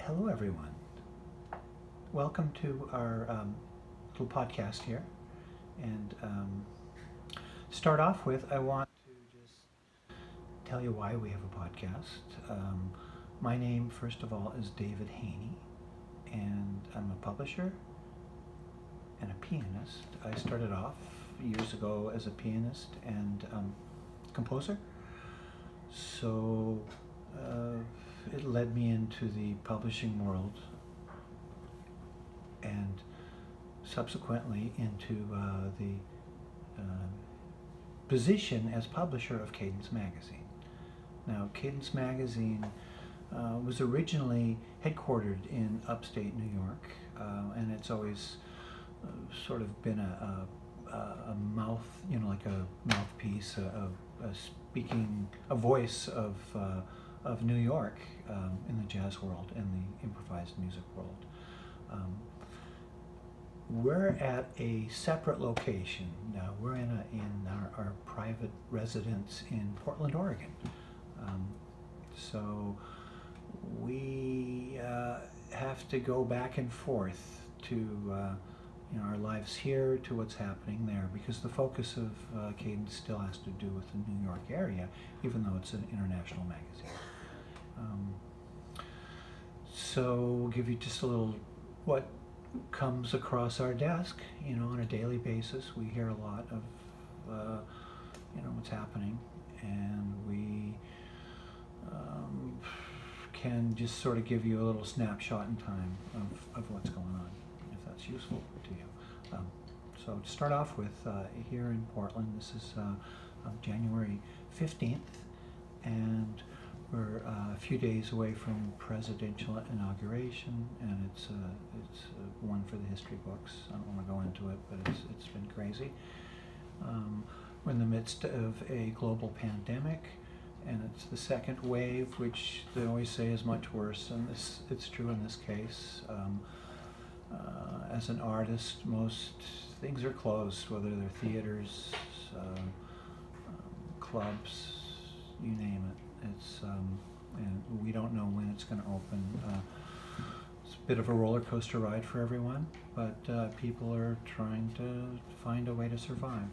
Hello, everyone. Welcome to our little podcast here. And start off with, I want to just tell you why we have a podcast. My name, first of all, is David Haney, and I'm a publisher and a pianist. I started off years ago as a pianist and composer. So it led me into the publishing world and subsequently into the position as publisher of Cadence Magazine. Now, Cadence Magazine was originally headquartered in upstate New York, and it's always sort of been a mouth, like a mouthpiece, a voice of New York in the jazz world and the improvised music world. We're at a separate location now. We're in our private residence in Portland, Oregon. So we have to go back and forth to our lives here to what's happening there, because the focus of Cadence still has to do with the New York area, even though it's an international magazine. So we'll give you just a little what comes across our desk, on a daily basis. We hear a lot of, what's happening, and we can just sort of give you a little snapshot in time of what's going on, if that's useful to you. So to start off with, here in Portland, this is January 15th, and we're a few days away from presidential inauguration, and it's one for the history books. I don't want to go into it, but it's been crazy. We're in the midst of a global pandemic, and it's the second wave, which they always say is much worse, and it's true in this case. As an artist, most things are closed, whether they're theaters, clubs, you name it. It's and we don't know when it's going to open. It's a bit of a roller coaster ride for everyone, but people are trying to find a way to survive.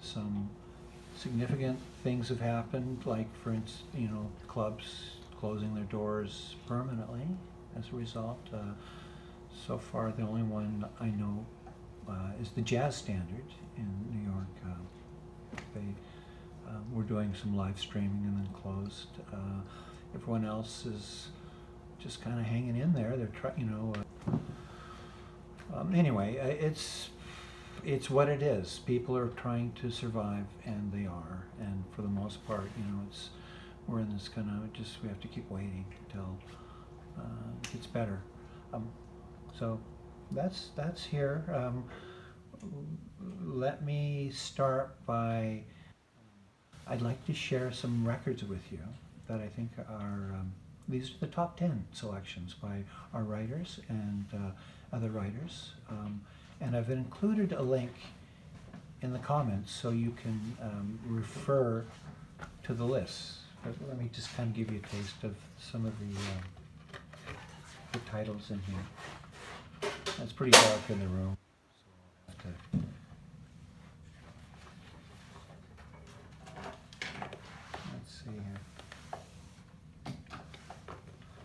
Some significant things have happened, like, for instance, clubs closing their doors permanently as a result. So far, the only one I know is the Jazz Standard in New York. We're doing some live streaming and then closed. Everyone else is just kind of hanging in there. They're trying, anyway, it's what it is. People are trying to survive, and they are. And for the most part, we're in this kind of we have to keep waiting until it gets better. So that's here. Let me start by. I'd like to share some records with you that I think are, these are the top 10 selections by our writers and other writers. And I've included a link in the comments so you can refer to the lists. But let me just kind of give you a taste of some of the titles in here. It's pretty dark in the room, so I'll have to. See here.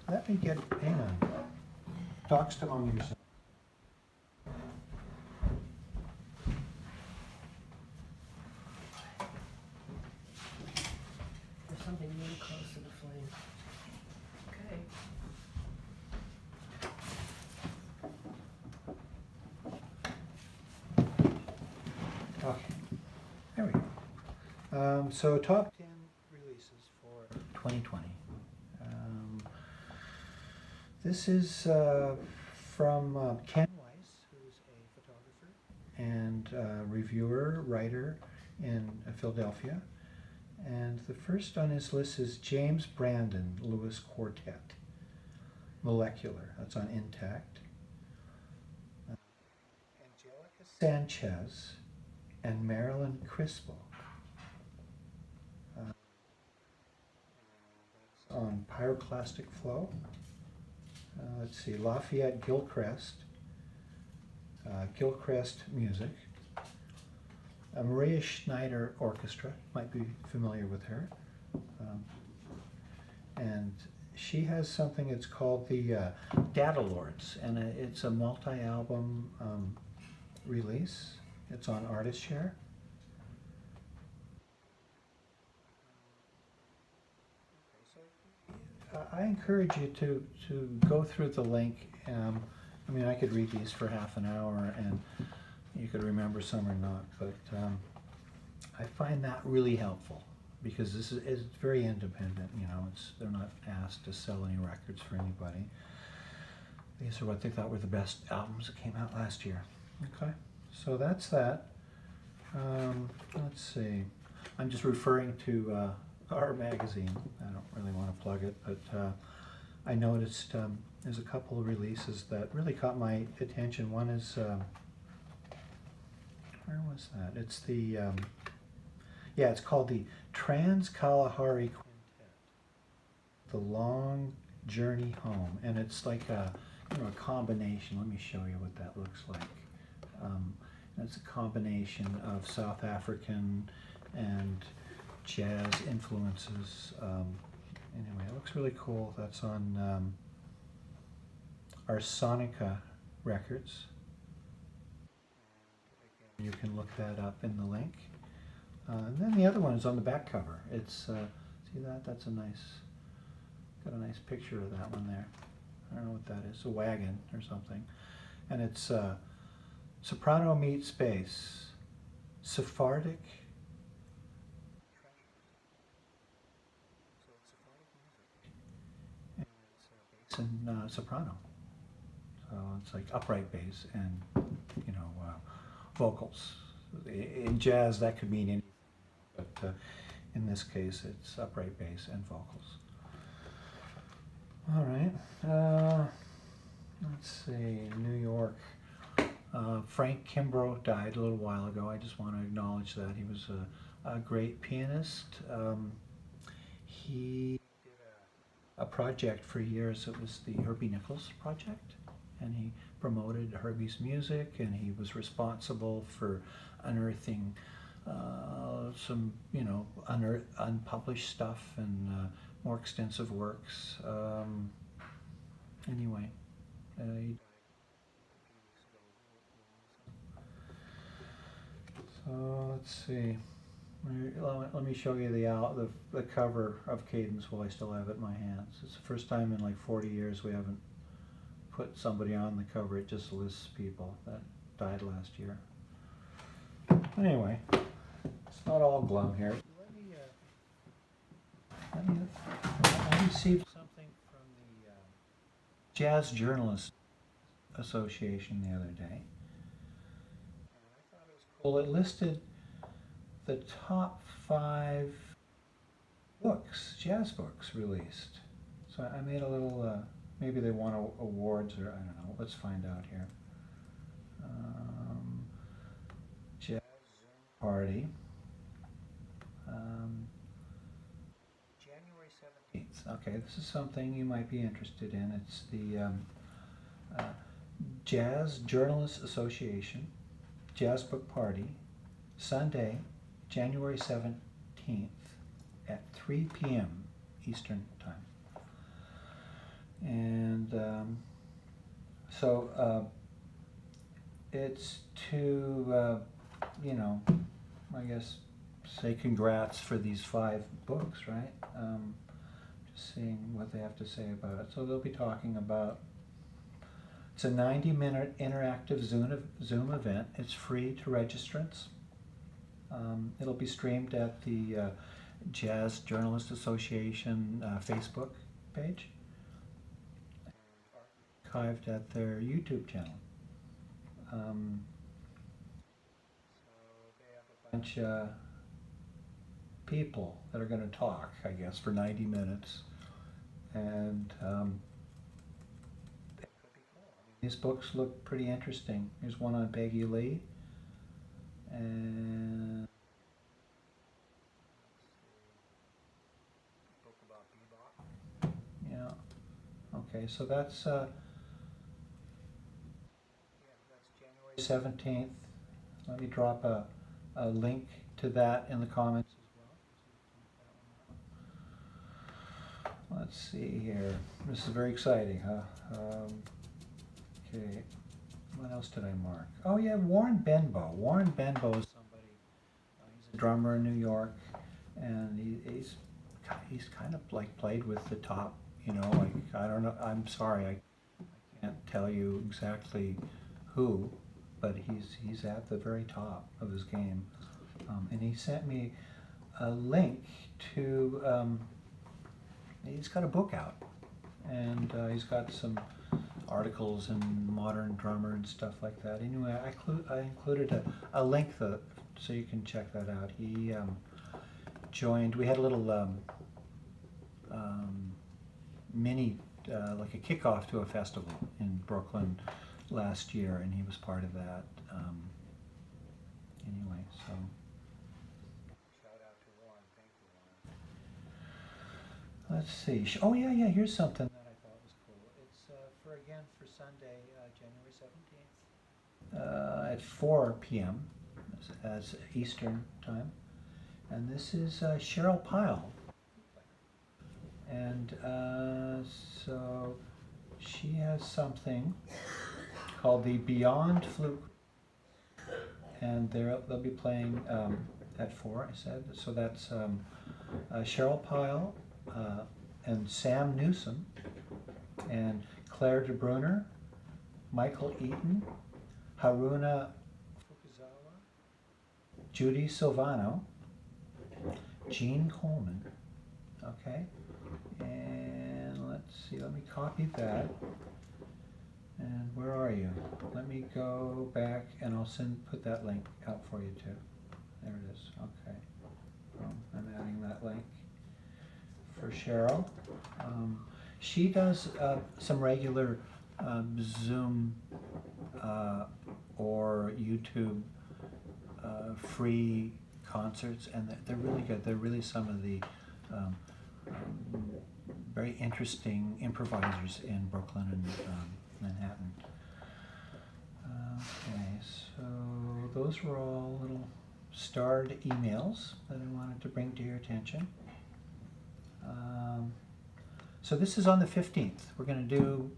Let me hang on. Talks among yourselves. There's something really close to the flame. Okay. Okay. There we go. So top 10 releases for 2020. This is from Ken Weiss, who's a photographer and reviewer, writer in Philadelphia. And the first on his list is James Brandon Lewis Quartet, Molecular. That's on Intact. Angelica Sanchez and Marilyn Crispo. That's on Pyroclastic Flow. let's see, Lafayette Gilchrist, Gilchrist Music, Maria Schneider Orchestra, might be familiar with her. And she has something that's called the Data Lords, and it's a multi-album release. It's on Artist Share. I encourage you to go through the link. I mean, I could read these for half an hour, and you could remember some or not, but I find that really helpful, because this is very independent. You know, they're not asked to sell any records for anybody. These are what they thought were the best albums that came out last year. Okay, so that's that. Let's see. I'm just referring to our magazine. I don't really want to plug it, but I noticed there's a couple of releases that really caught my attention. One is, where was that? It's the, yeah, it's called the Trans-Kalahari Quintet, The Long Journey Home. And it's like a, you know, a combination. Let me show you what that looks like. It's a combination of South African and jazz influences. Anyway, it looks really cool. That's on our Sonica Records. You can look that up in the link. And then the other one is on the back cover. It's see that? That's a nice, got a nice picture of that one there. I don't know what that is. A wagon or something. And it's soprano meets bass, Sephardic. And it's bass and soprano. So it's like upright bass and, you know, vocals. In jazz, that could mean anything, but in this case, it's upright bass and vocals. All right. Let's see. New York. Frank Kimbrough died a little while ago. I just want to acknowledge that. He was a great pianist. He did a project for years. It was the Herbie Nichols project, and he promoted Herbie's music, and he was responsible for unearthing some, you know, unpublished stuff and more extensive works. Anyway, he died. So let's see. Let me show you the cover of Cadence while I still have it in my hands. It's the first time in like 40 years we haven't put somebody on the cover. It just lists people that died last year. Anyway, it's not all glum here. I received something from the Jazz Journalists Association the other day. Well, it listed the top 5 books, jazz books released. So I made a little, maybe they won awards, or I don't know. Let's find out here. Jazz Party. January 17th. Okay, this is something you might be interested in. It's the Jazz Journalists Association Jazz Book Party, Sunday, January 17th at 3 p.m. Eastern Time. And so it's to, you know, I guess, say congrats for these 5 books, right? Just seeing what they have to say about it. So they'll be talking about, it's a 90-minute interactive Zoom event. It's free to registrants. It'll be streamed at the Jazz Journalist Association Facebook page, archived at their YouTube channel. So they have a bunch of people that are going to talk, I guess, for 90 minutes. And these books look pretty interesting. Here's one on Peggy Lee. And book about bebop. Yeah. Okay, so that's January 17th. Let me drop a link to that in the comments as well. Let's see here. This is very exciting, huh? Okay, what else did I mark? Oh yeah, Warren Benbow. Warren Benbow is somebody, he's a drummer in New York, and he's kind of like played with the top, you know, like, I don't know, I'm sorry, I can't tell you exactly who, but he's at the very top of his game. And he sent me a link to, he's got a book out, and he's got some articles in Modern Drummer and stuff like that. Anyway, I included a link so you can check that out. He joined, we had a little mini, like a kickoff to a festival in Brooklyn last year, and he was part of that. Anyway, so shout out to Warren. Thank you, Warren. Let's see. Oh yeah, here's something that I thought was cool. It's for Sunday, January 17th, at 4 p.m. as Eastern time, and this is Cheryl Pyle, and so she has something called the Beyond Fluke, and they'll be playing at 4, I said. So that's Cheryl Pyle and Sam Newsom and Claire DeBruner, Michael Eaton, Haruna Fukuzawa, Judy Silvano, Gene Coleman, okay? And let's see, let me copy that. And where are you? Let me go back and I'll put that link out for you too. There it is, okay. I'm adding that link for Cheryl. She does some regular Zoom or YouTube free concerts, and they're really good. They're really some of the very interesting improvisers in Brooklyn and Manhattan. Okay, so those were all little starred emails that I wanted to bring to your attention. So this is on the 15th. We're going to do,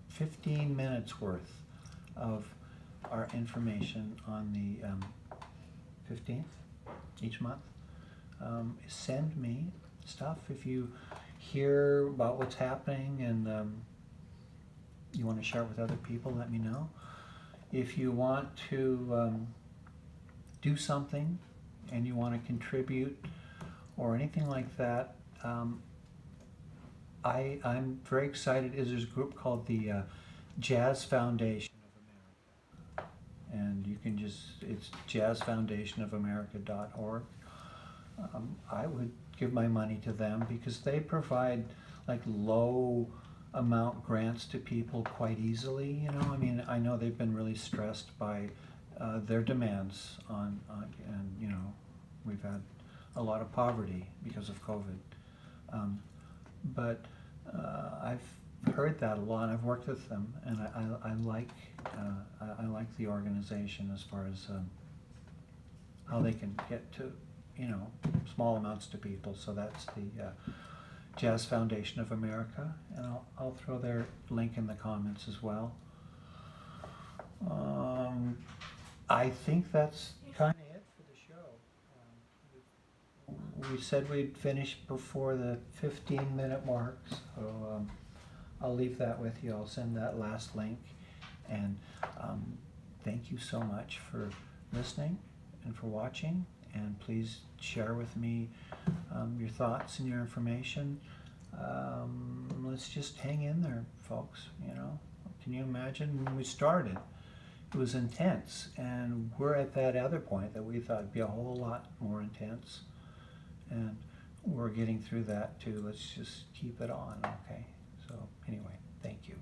15 minutes worth of our information on the 15th each month. Send me stuff if you hear about what's happening and you want to share it with other people, let me know. If you want to do something and you want to contribute or anything like that, I'm very excited. There's a group called the Jazz Foundation of America, and you can it's jazzfoundationofamerica.org. I would give my money to them because they provide like low amount grants to people quite easily. I mean, I know they've been really stressed by their demands and we've had a lot of poverty because of COVID. But I've heard that a lot. I've worked with them, and I like the organization as far as how they can get to small amounts to people. So that's the Jazz Foundation of America, and I'll throw their link in the comments as well. I think that's kind of it for the show. We said we'd finish before the 15-minute mark, so I'll leave that with you. I'll send that last link, and thank you so much for listening and for watching, and please share with me your thoughts and your information. Let's just hang in there, folks. Can you imagine when we started? It was intense, and we're at that other point that we thought would be a whole lot more intense, and we're getting through that too. Let's just keep it on, okay? So anyway, thank you.